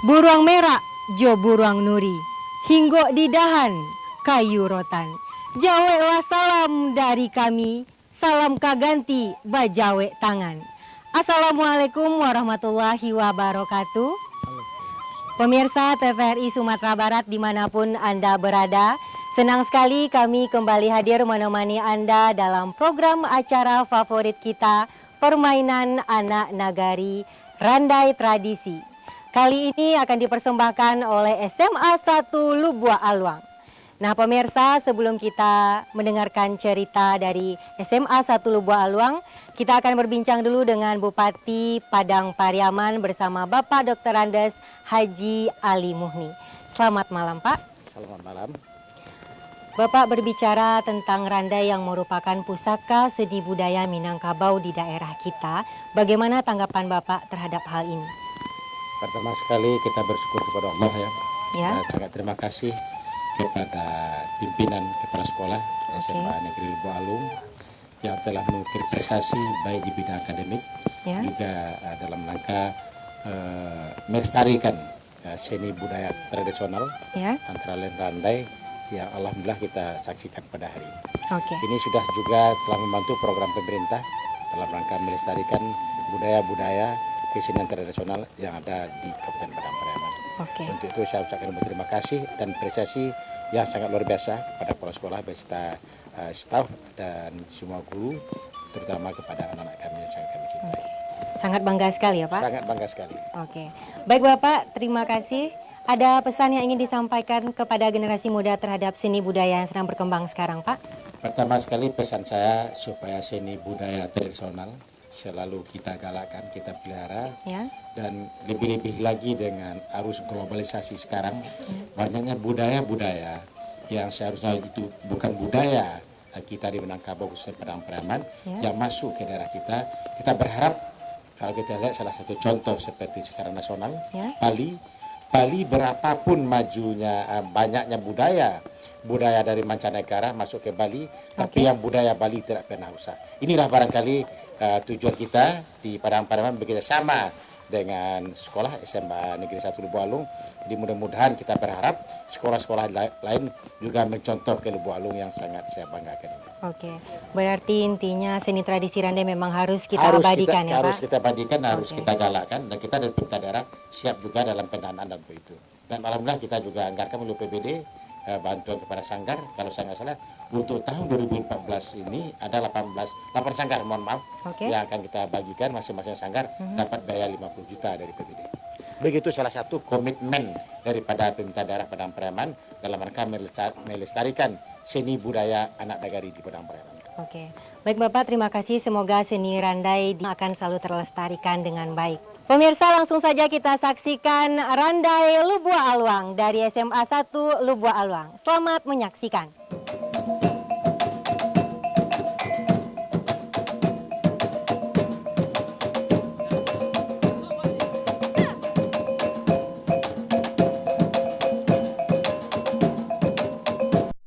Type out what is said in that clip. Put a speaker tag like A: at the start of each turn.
A: Buruang merah, jo buruang nuri, hinggo di dahan, kayu rotan. Jawelah salam dari kami, salam kaganti bajawe tangan. Assalamualaikum warahmatullahi wabarakatuh. Pemirsa TVRI Sumatera Barat dimanapun Anda berada, senang sekali kami kembali hadir menemani Anda dalam program acara favorit kita, Permainan Anak Nagari, Randai Tradisi. Kali ini akan dipersembahkan oleh SMA 1 Lubua Alwang. Nah pemirsa, sebelum kita mendengarkan cerita dari SMA 1 Lubua Alwang, kita akan berbincang dulu dengan Bupati Padang Pariaman bersama Bapak Dr. Andes Haji Ali Muhni. Selamat malam Pak.
B: Selamat malam.
A: Bapak berbicara tentang randai yang merupakan pusaka seni budaya Minangkabau di daerah kita. Bagaimana tanggapan Bapak terhadap hal ini?
B: Pertama sekali kita bersyukur kepada Allah ya.
A: Ya.
B: Sangat terima kasih kepada pimpinan kepala sekolah SMA Negeri Lubua Alwang yang telah mengukir prestasi baik di bidang akademik juga dalam rangka melestarikan seni budaya tradisional antara lain randai yang alhamdulillah kita saksikan pada hari ini. Ini sudah juga telah membantu program pemerintah dalam rangka melestarikan budaya-budaya kesenian tradisional yang ada di Kabupaten Padang Pariaman. Untuk itu saya ucapkan berterima kasih dan apresiasi yang sangat luar biasa kepada kepala sekolah beserta staf dan semua guru, terutama kepada anak-anak kami yang sangat kami cintai.
A: Sangat bangga sekali ya Pak?
B: Sangat bangga sekali.
A: Baik Bapak, terima kasih. Ada pesan yang ingin disampaikan kepada generasi muda terhadap seni budaya yang sedang berkembang sekarang Pak?
B: Pertama sekali pesan saya supaya seni budaya tradisional selalu kita galakkan, kita pelihara, dan lebih-lebih lagi dengan arus globalisasi sekarang, banyaknya budaya-budaya yang seharusnya itu bukan budaya kita di Minangkabau khususnya Padang Pariaman yang masuk ke daerah kita. Kita berharap kalau kita lihat salah satu contoh seperti secara nasional, Bali berapapun majunya banyaknya budaya dari mancanegara masuk ke Bali, tapi yang budaya Bali tidak pernah rusak. Inilah barangkali tujuan kita di Padang Pariaman bekerja sama dengan sekolah SMA Negeri 1 Lubua Alwang. Jadi mudah-mudahan kita berharap sekolah-sekolah lain juga mencontoh ke Lubua Alwang yang sangat saya banggakan.
A: Berarti intinya seni tradisi randai memang harus kita abadikan ya Pak? Harus
B: kita abadikan, harus kita galakkan, dan kita dari pemerintah daerah siap juga dalam pendanaan dan itu. Dan alhamdulillah kita juga anggarkan melalui PBD bantuan kepada sanggar, kalau saya nggak salah untuk tahun 2014 ini ada 8 sanggar, mohon maaf, yang akan kita bagikan masing-masing sanggar dapat biaya 50 juta dari PBD. Begitu salah satu komitmen daripada pemerintah daerah Padang Pariaman dalam rangka melestarikan seni budaya anak nagari di Padang Pariaman.
A: Baik Bapak, terima kasih. Semoga seni randai akan selalu terlestarikan dengan baik. Pemirsa, langsung saja kita saksikan Randai Lubua Alwang dari SMA 1 Lubua Alwang. Selamat menyaksikan.